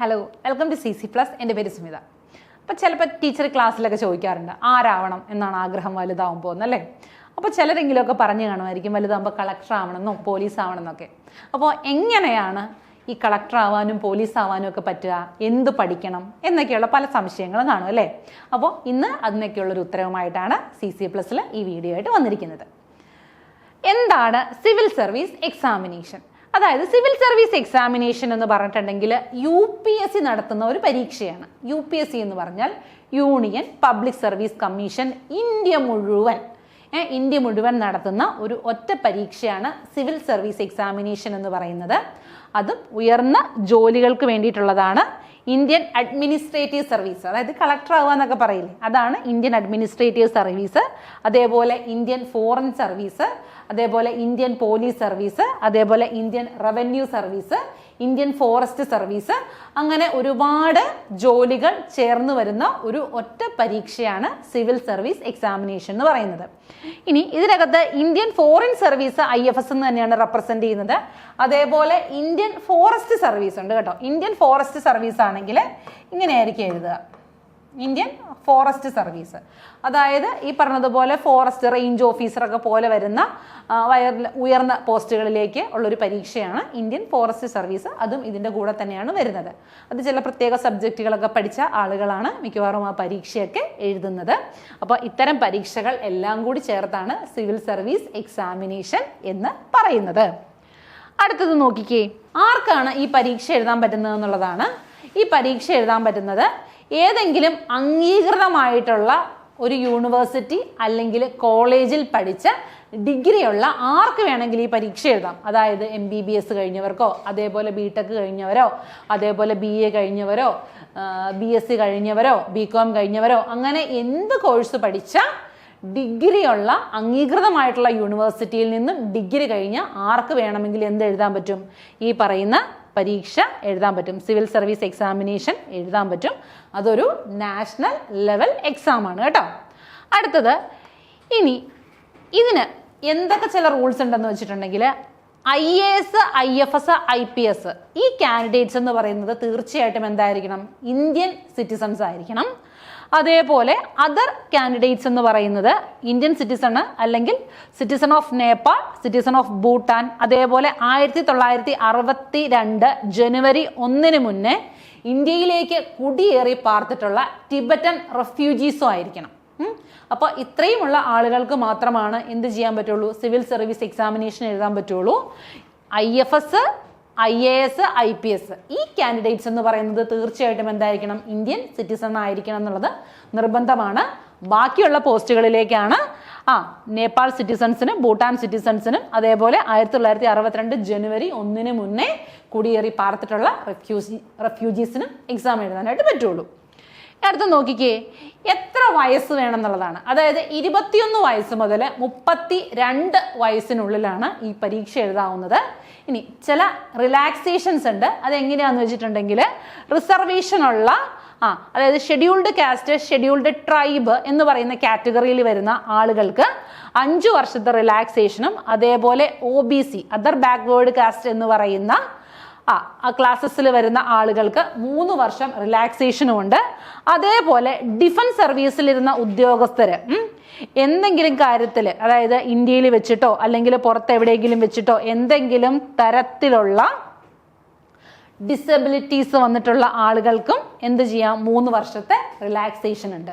Hello welcome to CC plus. എൻ്റെ പേര് സുമിത. അപ്പോൾ ചിലപ്പോൾ ടീച്ചർ ക്ലാസ്സിലൊക്കെ ചോദിക്കാറുണ്ട് ആരാവണം എന്നാണ് ആഗ്രഹം വലുതാവുമ്പോൾ എന്നല്ലേ. അപ്പോൾ ചിലരെങ്കിലുമൊക്കെ പറഞ്ഞു കാണുമായിരിക്കും വലുതാകുമ്പോൾ കളക്ടർ ആവണമെന്നോ പോലീസ് ആവണമെന്നൊക്കെ. അപ്പോൾ എങ്ങനെയാണ് ഈ കളക്ടർ ആവാനും പോലീസ് ആവാനും ഒക്കെ പറ്റുക, എന്ത് പഠിക്കണം എന്നൊക്കെയുള്ള പല സംശയങ്ങളും കാണും അല്ലേ. അപ്പോൾ ഇന്ന് അതിനൊക്കെയുള്ളൊരു ഉത്തരവുമായിട്ടാണ് CC പ്ലസിൽ ഈ വീഡിയോ ആയിട്ട് വന്നിരിക്കുന്നത്. എന്താണ് സിവിൽ സർവീസ് എക്സാമിനേഷൻ? അതായത് സിവിൽ സർവീസ് എക്സാമിനേഷൻ എന്ന് പറഞ്ഞിട്ടുണ്ടെങ്കിൽ UPSC നടത്തുന്ന ഒരു പരീക്ഷയാണ്. UPSC എന്ന് പറഞ്ഞാൽ union public service commission India മുഴുവൻ നടത്തുന്ന ഒരു ഒറ്റ പരീക്ഷയാണ് സിവിൽ സർവീസ് എക്സാമിനേഷൻ എന്ന് പറയുന്നത്. അതും ഉയർന്ന ജോലികൾക്ക് വേണ്ടിയിട്ടുള്ളതാണ്. ഇന്ത്യൻ അഡ്മിനിസ്ട്രേറ്റീവ് സർവീസ്, അതായത് കളക്ടർ ആവുക എന്നൊക്കെ പറയില്ലേ, അതാണ് ഇന്ത്യൻ അഡ്മിനിസ്ട്രേറ്റീവ് സർവീസ്. അതേപോലെ ഇന്ത്യൻ ഫോറിൻ സർവീസ്, അതേപോലെ ഇന്ത്യൻ പോലീസ് സർവീസ്, അതേപോലെ Indian revenue service, Indian forest service, അങ്ങനെ ഒരുപാട് ജോലികൾ ചേർന്ന് വരുന്ന ഒരു ഒറ്റ പരീക്ഷയാണ് സിവിൽ സർവീസ് എക്സാമിനേഷൻ എന്ന് പറയുന്നത്. ഇനി ഇതിനകത്ത് ഇന്ത്യൻ ഫോറിൻ സർവീസ് IFS എന്ന് തന്നെയാണ് റെപ്രസെന്റ് ചെയ്യുന്നത്. അതേപോലെ ഇന്ത്യൻ ഫോറസ്റ്റ് സർവീസ് ഉണ്ട് കേട്ടോ. ഇന്ത്യൻ ഫോറസ്റ്റ് സർവീസ് ആണെങ്കിൽ ഇങ്ങനെയായിരിക്കും എഴുതുക, ഇന്ത്യൻ ഫോറസ്റ്റ് സർവീസ്. അതായത് ഈ പറഞ്ഞതുപോലെ ഫോറസ്റ്റ് റേഞ്ച് ഓഫീസറൊക്കെ പോലെ വരുന്ന ഉയർന്ന പോസ്റ്റുകളിലേക്ക് ഉള്ളൊരു പരീക്ഷയാണ് ഇന്ത്യൻ ഫോറസ്റ്റ് സർവീസ്. അതും ഇതിൻ്റെ കൂടെ തന്നെയാണ് വരുന്നത്. അത് ചില പ്രത്യേക സബ്ജക്റ്റുകളൊക്കെ പഠിച്ച ആളുകളാണ് മിക്കവാറും ആ പരീക്ഷയൊക്കെ എഴുതുന്നത്. അപ്പോൾ ഇത്തരം പരീക്ഷകൾ എല്ലാം കൂടി ചേർത്താണ് സിവിൽ സർവീസ് എക്സാമിനേഷൻ എന്ന് പറയുന്നത്. അടുത്തത് നോക്കിക്കേ, ആർക്കാണ് ഈ പരീക്ഷ എഴുതാൻ പറ്റുന്നത് എന്നുള്ളതാണ്. ഈ പരീക്ഷ എഴുതാൻ പറ്റുന്നത് ഏതെങ്കിലും അംഗീകൃതമായിട്ടുള്ള ഒരു യൂണിവേഴ്സിറ്റി അല്ലെങ്കിൽ കോളേജിൽ പഠിച്ച ഡിഗ്രിയുള്ള ആർക്ക് വേണമെങ്കിലും ഈ പരീക്ഷ എഴുതാം. അതായത് MBBS കഴിഞ്ഞവർക്കോ, അതേപോലെ BTech കഴിഞ്ഞവരോ, അതേപോലെ BA കഴിഞ്ഞവരോ, BSc കഴിഞ്ഞവരോ, BCom കഴിഞ്ഞവരോ, അങ്ങനെ എന്ത് കോഴ്സ് പഠിച്ച ഡിഗ്രിയുള്ള അംഗീകൃതമായിട്ടുള്ള യൂണിവേഴ്സിറ്റിയിൽ നിന്നും ഡിഗ്രി കഴിഞ്ഞ ആർക്ക് വേണമെങ്കിലും എന്ത് എഴുതാൻ പറ്റും? ഈ പറയുന്ന പരീക്ഷ എഴുതാൻ പറ്റും. സിവിൽ സർവീസ് എക്സാമിനേഷൻ എഴുതാൻ പറ്റും. അതൊരു നാഷണൽ ലെവൽ എക്സാം ആണ് കേട്ടോ. അടുത്തത്, ഇനി ഇതിന് എന്തൊക്കെ ചില റൂൾസ് ഉണ്ടെന്ന് വെച്ചിട്ടുണ്ടെങ്കിൽ IAS, IFS, IPS ഈ കാൻഡിഡേറ്റ്സ് എന്ന് പറയുന്നത് തീർച്ചയായിട്ടും എന്തായിരിക്കണം? ഇന്ത്യൻ സിറ്റിസൺസ് ആയിരിക്കണം. അതേപോലെ അതർ കാൻഡിഡേറ്റ്സ് എന്ന് പറയുന്നത് ഇന്ത്യൻ സിറ്റിസൺ അല്ലെങ്കിൽ citizen of Nepal, citizen of Bhutan, അതേപോലെ 1962 ജനുവരി 1 മുന്നേ ഇന്ത്യയിലേക്ക് കുടിയേറി പാർത്തിട്ടുള്ള ടിബറ്റൻ റെഫ്യൂജീസും ആയിരിക്കണം. അപ്പോൾ ഇത്രയുമുള്ള ആളുകൾക്ക് മാത്രമാണ് എന്ത് ചെയ്യാൻ പറ്റുള്ളൂ? സിവിൽ സർവീസ് എക്സാമിനേഷൻ എഴുതാൻ പറ്റുള്ളൂ. IFS, IAS, IPS ഈ കാൻഡിഡേറ്റ്സ് എന്ന് പറയുന്നത് തീർച്ചയായിട്ടും എന്തായിരിക്കണം? ഇന്ത്യൻ സിറ്റിസൺ ആയിരിക്കണം എന്നുള്ളത് നിർബന്ധമാണ്. ബാക്കിയുള്ള പോസ്റ്റുകളിലേക്കാണ് നേപ്പാൾ സിറ്റിസൺസിനും ഭൂട്ടാൻ സിറ്റിസൺസിനും അതേപോലെ 1962 ജനുവരി 1 മുന്നേ കുടിയേറി പാർത്തിട്ടുള്ള റെഫ്യൂജീസിനും എക്സാം എഴുതാനായിട്ട് പറ്റുള്ളൂ. അടുത്ത് നോക്കിക്കേ, എത്ര വയസ്സ് വേണം എന്നുള്ളതാണ്. അതായത് 21 വയസ്സ് മുതൽ 32 വയസ്സിനുള്ളിലാണ് ഈ പരീക്ഷ എഴുതാവുന്നത്. ഇനി ചില റിലാക്സേഷൻസ് ഉണ്ട്. അതെങ്ങനെയാണെന്ന് വെച്ചിട്ടുണ്ടെങ്കിൽ റിസർവേഷൻ ഉള്ള അതായത് ഷെഡ്യൂൾഡ് കാസ്റ്റ്, ഷെഡ്യൂൾഡ് ട്രൈബ് എന്ന് പറയുന്ന കാറ്റഗറിയിൽ വരുന്ന ആളുകൾക്ക് 5 വർഷത്തെ റിലാക്സേഷനും, അതേപോലെ OBC അതർ ബാക്ക്വേർഡ് കാസ്റ്റ് എന്ന് പറയുന്ന ക്ലാസ്സസിൽ വരുന്ന ആളുകൾക്ക് 3 വർഷം റിലാക്സേഷനും ഉണ്ട്. അതേപോലെ ഡിഫൻസ് സർവീസിലിരുന്ന ഉദ്യോഗസ്ഥര് എന്തെങ്കിലും കാര്യത്തിൽ, അതായത് ഇന്ത്യയിൽ വെച്ചിട്ടോ അല്ലെങ്കിൽ പുറത്തെവിടെയെങ്കിലും വെച്ചിട്ടോ എന്തെങ്കിലും തരത്തിലുള്ള ഡിസബിലിറ്റീസ് വന്നിട്ടുള്ള ആളുകൾക്കും എന്ത് ചെയ്യാം? 3 വർഷത്തെ റിലാക്സേഷൻ ഉണ്ട്.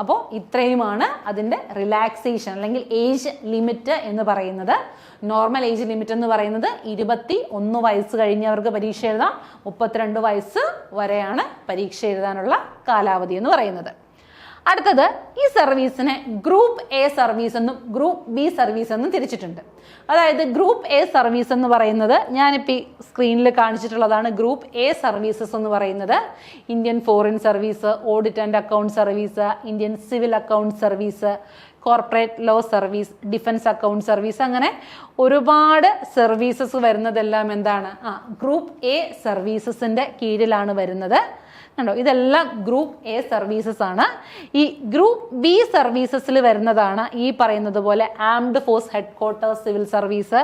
അപ്പോൾ ഇത്രയുമാണ് അതിൻ്റെ റിലാക്സേഷൻ അല്ലെങ്കിൽ ഏജ് ലിമിറ്റ് എന്ന് പറയുന്നത്. നോർമൽ ഏജ് ലിമിറ്റ് എന്ന് പറയുന്നത് 21 വയസ്സ് കഴിഞ്ഞവർക്ക് പരീക്ഷ എഴുതാം. 32 വയസ്സ് വരെയാണ് പരീക്ഷ എഴുതാനുള്ള കാലാവധി എന്ന് പറയുന്നത്. അടുത്തത്, ഈ സർവീസിനെ ഗ്രൂപ്പ് A സർവീസ് എന്നും ഗ്രൂപ്പ് B സർവീസ് എന്നും തിരിച്ചിട്ടുണ്ട്. അതായത് ഗ്രൂപ്പ് A സർവീസ് എന്ന് പറയുന്നത് ഞാനിപ്പോൾ സ്ക്രീനിൽ കാണിച്ചിട്ടുള്ളതാണ്. ഗ്രൂപ്പ് A സർവീസസ് എന്ന് പറയുന്നത് Indian foreign service, audit and account service, Indian civil account service, corporate law service, defence account service, അങ്ങനെ ഒരുപാട് സർവീസസ് വരുന്നതെല്ലാം എന്താണ്? ഗ്രൂപ്പ് A സർവീസസിൻ്റെ കീഴിലാണ് വരുന്നത്. കണ്ടോ, ഇതെല്ലാം ഗ്രൂപ്പ് A സർവീസസ് ആണ്. ഈ ഗ്രൂപ്പ് B സർവീസസിൽ വരുന്നതാണ് ഈ പറയുന്നത് പോലെ armed forces headquarters civil service,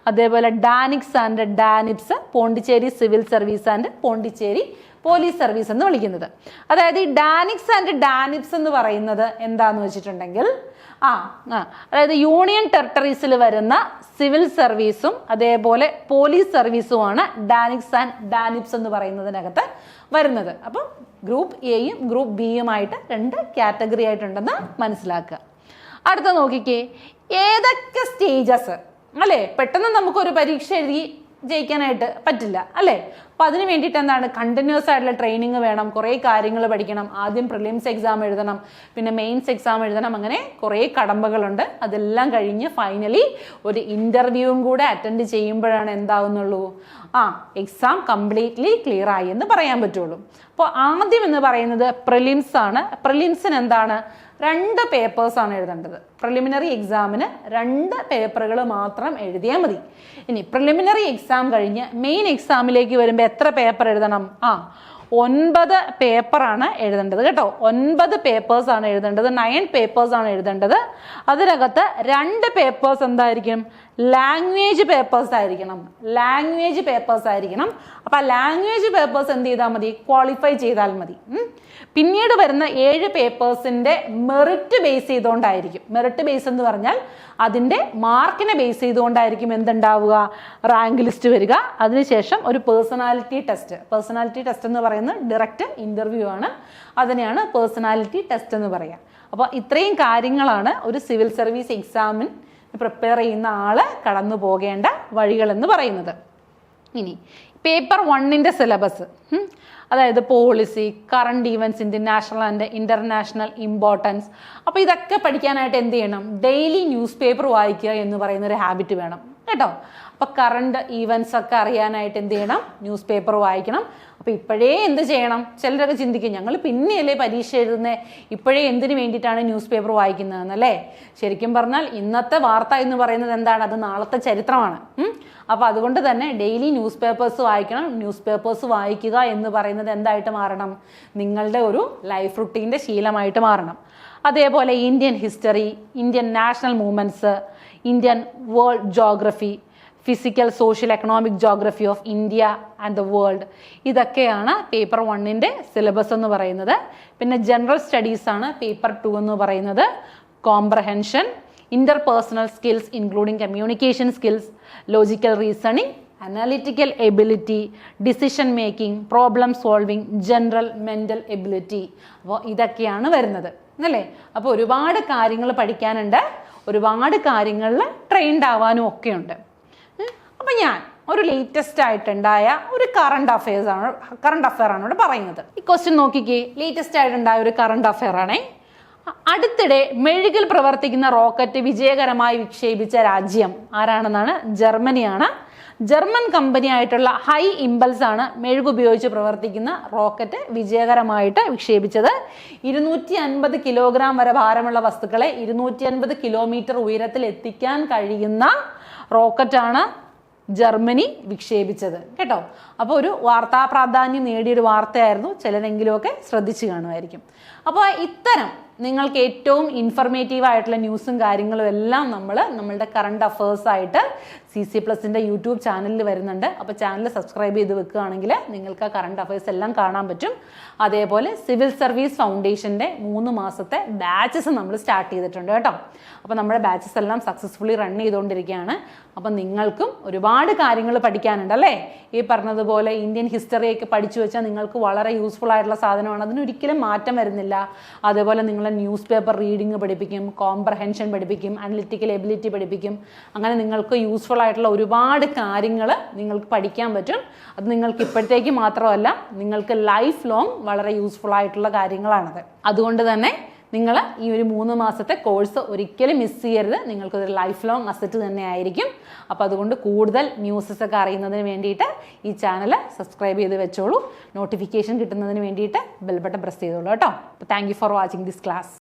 അതേപോലെ DANICS and DANIPS, Pondicherry civil service and Pondicherry police service എന്ന് വിളിക്കുന്നത്. അതായത് ഈ ഡാനിക്സ് ആൻഡ് ഡാനിപ്സ് എന്ന് പറയുന്നത് എന്താന്ന് വെച്ചിട്ടുണ്ടെങ്കിൽ അതായത് യൂണിയൻ ടെറിട്ടറീസിൽ വരുന്ന സിവിൽ സർവീസും അതേപോലെ പോലീസ് സർവീസുമാണ് ഡാനിക്സ് ആൻഡ് ഡാനിപ്സ് എന്ന് പറയുന്നതിനകത്ത് വരുന്നത്. അപ്പം ഗ്രൂപ്പ് എയും ഗ്രൂപ്പ് ബിയുമായിട്ട് 2 കാറ്റഗറി ആയിട്ടുണ്ടെന്ന് മനസ്സിലാക്കുക. അടുത്ത നോക്കിക്കേ, ഏതൊക്കെ സ്റ്റേജസ് അല്ലേ, പെട്ടെന്ന് നമുക്കൊരു പരീക്ഷ എഴുതി ജയിക്കാനായിട്ട് പറ്റില്ല അല്ലേ. അപ്പം അതിന് വേണ്ടിയിട്ട് എന്താണ്, കണ്ടിന്യൂസ് ആയിട്ടുള്ള ട്രെയിനിങ് വേണം, കുറേ കാര്യങ്ങൾ പഠിക്കണം. ആദ്യം പ്രിലിംസ് എക്സാം എഴുതണം, പിന്നെ മെയിൻസ് എക്സാം എഴുതണം, അങ്ങനെ കുറേ കടമ്പകളുണ്ട്. അതെല്ലാം കഴിഞ്ഞ് ഫൈനലി ഒരു ഇൻ്റർവ്യൂവും കൂടെ അറ്റൻഡ് ചെയ്യുമ്പോഴാണ് എന്താവുന്നുള്ളൂ, എക്സാം കംപ്ലീറ്റ്ലി ക്ലിയർ ആയി എന്ന് പറയാൻ പറ്റുള്ളൂ. അപ്പോൾ ആദ്യം എന്ന് പറയുന്നത് പ്രിലിംസ് ആണ്. പ്രിലിംസിന് എന്താണ്, 2 പേപ്പേഴ്സാണ് എഴുതേണ്ടത്. പ്രിലിമിനറി എക്സാമിന് 2 പേപ്പറുകൾ മാത്രം എഴുതിയാൽ മതി. ഇനി പ്രിലിമിനറി എക്സാം കഴിഞ്ഞ് മെയിൻ എക്സാമിലേക്ക് വരുമ്പോൾ എത്ര പേപ്പർ എഴുതണം? 9 പേപ്പറാണ് എഴുതേണ്ടത് കേട്ടോ. 9 പേപ്പേഴ്സാണ് എഴുതേണ്ടത്, 9 പേപ്പേഴ്സാണ് എഴുതേണ്ടത്. അതിനകത്ത് 2 പേപ്പേഴ്സ് എന്തായിരിക്കും, ലാംഗ്വേജ് പേപ്പേഴ്സ് ആയിരിക്കണം. ലാംഗ്വേജ് പേപ്പേഴ്സ് ആയിരിക്കണം. അപ്പം ആ ലാംഗ്വേജ് പേപ്പേഴ്സ് എന്ത് ചെയ്താൽ മതി, ക്വാളിഫൈ ചെയ്താൽ മതി. പിന്നീട് വരുന്ന 7 പേപ്പേഴ്സിൻ്റെ മെറിറ്റ് ബേസ് ചെയ്തുകൊണ്ടായിരിക്കും. മെറിറ്റ് ബേസ് എന്ന് പറഞ്ഞാൽ അതിൻ്റെ മാർക്കിനെ ബേസ് ചെയ്തുകൊണ്ടായിരിക്കും എന്തുണ്ടാവുക, റാങ്ക് ലിസ്റ്റ് വരിക. അതിനുശേഷം ഒരു പേഴ്സണാലിറ്റി ടെസ്റ്റ്. പേഴ്സണാലിറ്റി ടെസ്റ്റ് എന്ന് പറയുന്നത് ഡയറക്റ്റ് ഇൻ്റർവ്യൂ ആണ്. അതിനെയാണ് പേഴ്സണാലിറ്റി ടെസ്റ്റ് എന്ന് പറയുക. അപ്പോൾ ഇത്രയും കാര്യങ്ങളാണ് ഒരു സിവിൽ സർവീസ് എക്സാമിന് പ്രിപ്പയർ ചെയ്യുന്ന ആള് കടന്നു പോകേണ്ട വഴികൾ എന്ന് പറയുന്നത്. ഇനി പേപ്പർ 1ൻ്റെ സിലബസ്, അതായത് പോളിസി, കറണ്ട് ഈവൻസിൻ്റെ നാഷണൽ ആൻഡ് ഇൻ്റർനാഷണൽ ഇമ്പോർട്ടൻസ്. അപ്പോൾ ഇതൊക്കെ പഠിക്കാനായിട്ട് എന്ത് ചെയ്യണം, ഡെയിലി ന്യൂസ് പേപ്പർ വായിക്കുക എന്ന് പറയുന്നൊരു ഹാബിറ്റ് വേണം കേട്ടോ. അപ്പോൾ കറണ്ട് ഈവൻസ് ഒക്കെ അറിയാനായിട്ട് എന്ത് ചെയ്യണം, ന്യൂസ് പേപ്പർ വായിക്കണം. അപ്പോൾ ഇപ്പോഴേ എന്ത് ചെയ്യണം, ചിലരൊക്കെ ചിന്തിക്കും ഞങ്ങൾ പിന്നെയല്ലേ പരീക്ഷ എഴുതുന്നത്, ഇപ്പോഴേ എന്തിനു വേണ്ടിയിട്ടാണ് ന്യൂസ് പേപ്പർ വായിക്കുന്നതെന്നല്ലേ. ശരിക്കും പറഞ്ഞാൽ ഇന്നത്തെ വാർത്ത എന്ന് പറയുന്നത് എന്താണ്, അത് നാളത്തെ ചരിത്രമാണ്. അപ്പോൾ അതുകൊണ്ട് തന്നെ ഡെയിലി ന്യൂസ് പേപ്പേഴ്സ് വായിക്കണം. ന്യൂസ് പേപ്പേഴ്സ് വായിക്കുക എന്ന് പറയുന്നത് എന്തായിട്ട് മാറണം, നിങ്ങളുടെ ഒരു ലൈഫ് റുട്ടീൻ്റെ ശീലമായിട്ട് മാറണം. അതേപോലെ Indian history, Indian national movements, Indian world geography, physical social economic geography of India and the world, ഇതൊക്കെയാണ് പേപ്പർ 1ൻ്റെ സിലബസ് എന്ന് പറയുന്നത്. പിന്നെ ജനറൽ സ്റ്റഡീസ് ആണ് പേപ്പർ 2 എന്ന് പറയുന്നത്. Comprehension, interpersonal skills including communication skills, logical reasoning, analytical ability, decision making, problem solving, general mental ability. അപ്പോൾ ഇതൊക്കെയാണ് വരുന്നത് അല്ലേ. അപ്പോൾ ഒരുപാട് കാര്യങ്ങൾ പഠിക്കാനുണ്ട്, ഒരുപാട് കാര്യങ്ങളിൽ ട്രെയിൻഡ് ആവാനും ഒക്കെ ഉണ്ട്. അപ്പം ഞാൻ ഒരു ലേറ്റസ്റ്റ് ആയിട്ടുണ്ടായ ഒരു കറണ്ട് അഫെയർ ആണ് ഇവിടെ പറയുന്നത്. ഈ ക്വസ്റ്റ്യൻ നോക്കിക്കേ, ലേറ്റസ്റ്റ് ആയിട്ടുണ്ടായ ഒരു കറണ്ട് അഫെയർ ആണേ. അടുത്തിടെ മെഴുകിൽ പ്രവർത്തിക്കുന്ന റോക്കറ്റ് വിജയകരമായി വിക്ഷേപിച്ച രാജ്യം ആരാണെന്നാണ്, ജർമ്മനിയാണ്. ജർമ്മൻ കമ്പനി ആയിട്ടുള്ള ഹൈ ഇമ്പൾസ് ആണ് മെഴുകുപയോഗിച്ച് പ്രവർത്തിക്കുന്ന റോക്കറ്റ് വിജയകരമായിട്ട് വിക്ഷേപിച്ചത്. 250 കിലോഗ്രാം വരെ ഭാരമുള്ള വസ്തുക്കളെ 250 കിലോമീറ്റർ ഉയരത്തിൽ എത്തിക്കാൻ കഴിയുന്ന റോക്കറ്റാണ് ജർമ്മനി വിക്ഷേപിച്ചത് കേട്ടോ. അപ്പോൾ ഒരു വാർത്താ പ്രാധാന്യം നേടിയൊരു വാർത്തയായിരുന്നു, ചിലരെങ്കിലുമൊക്കെ ശ്രദ്ധിച്ചു കാണുമായിരിക്കും. അപ്പോൾ ഇത്തരം നിങ്ങൾക്ക് ഏറ്റവും ഇൻഫർമേറ്റീവ് ആയിട്ടുള്ള ന്യൂസും കാര്യങ്ങളും എല്ലാം നമ്മളുടെ കറണ്ട് അഫേഴ്സ് ആയിട്ട് CC+ൻ്റെ യൂട്യൂബ് ചാനലിൽ വരുന്നുണ്ട്. അപ്പോൾ ചാനൽ സബ്സ്ക്രൈബ് ചെയ്ത് വെക്കുകയാണെങ്കിൽ നിങ്ങൾക്ക് ആ കറണ്ട് അഫയേഴ്സ് എല്ലാം കാണാൻ പറ്റും. അതേപോലെ സിവിൽ സർവീസ് ഫൗണ്ടേഷൻ്റെ 3 മാസത്തെ ബാച്ചസ് നമ്മൾ സ്റ്റാർട്ട് ചെയ്തിട്ടുണ്ട് കേട്ടോ. അപ്പോൾ നമ്മുടെ ബാച്ചസ് എല്ലാം സക്സസ്ഫുള്ളി റൺ ചെയ്തുകൊണ്ടിരിക്കുകയാണ്. അപ്പം നിങ്ങൾക്കും ഒരുപാട് കാര്യങ്ങൾ പഠിക്കാനുണ്ട് അല്ലേ. ഈ പറഞ്ഞതുപോലെ ഇന്ത്യൻ ഹിസ്റ്ററിയൊക്കെ പഠിച്ചു വെച്ചാൽ നിങ്ങൾക്ക് വളരെ യൂസ്ഫുൾ ആയിട്ടുള്ള സാധനമാണ്, അതിനൊരിക്കലും മാറ്റം വരുന്നില്ല. അതേപോലെ നിങ്ങളെ ന്യൂസ് പേപ്പർ റീഡിങ് പഠിപ്പിക്കും, കോംപ്രഹെൻഷൻ പഠിപ്പിക്കും, അനലിറ്റിക്കൽ എബിലിറ്റി പഠിപ്പിക്കും. അങ്ങനെ നിങ്ങൾക്ക് യൂസ്ഫുൾ ആയിട്ടുള്ള ഒരുപാട് കാര്യങ്ങൾ നിങ്ങൾക്ക് പഠിക്കാൻ പറ്റും. അത് നിങ്ങൾക്ക് ഇപ്പോഴത്തേക്ക് മാത്രമല്ല, നിങ്ങൾക്ക് ലൈഫ് ലോങ് വളരെ യൂസ്ഫുൾ ആയിട്ടുള്ള കാര്യങ്ങളാണത്. അതുകൊണ്ട് തന്നെ നിങ്ങൾ ഈ ഒരു 3 മാസത്തെ കോഴ്സ് ഒരിക്കലും മിസ് ചെയ്യരുത്. നിങ്ങൾക്കൊരു ലൈഫ് ലോങ് അസറ്റ് തന്നെ ആയിരിക്കും. അപ്പോൾ അതുകൊണ്ട് കൂടുതൽ ന്യൂസസ് ഒക്കെ അറിയുന്നതിന് വേണ്ടിയിട്ട് ഈ ചാനൽ സബ്സ്ക്രൈബ് ചെയ്ത് വെച്ചോളൂ. നോട്ടിഫിക്കേഷൻ കിട്ടുന്നതിന് വേണ്ടിയിട്ട് ബെൽ ബട്ടൺ പ്രസ് ചെയ്തോളൂ കേട്ടോ. അപ്പോൾ thank you for watching this class.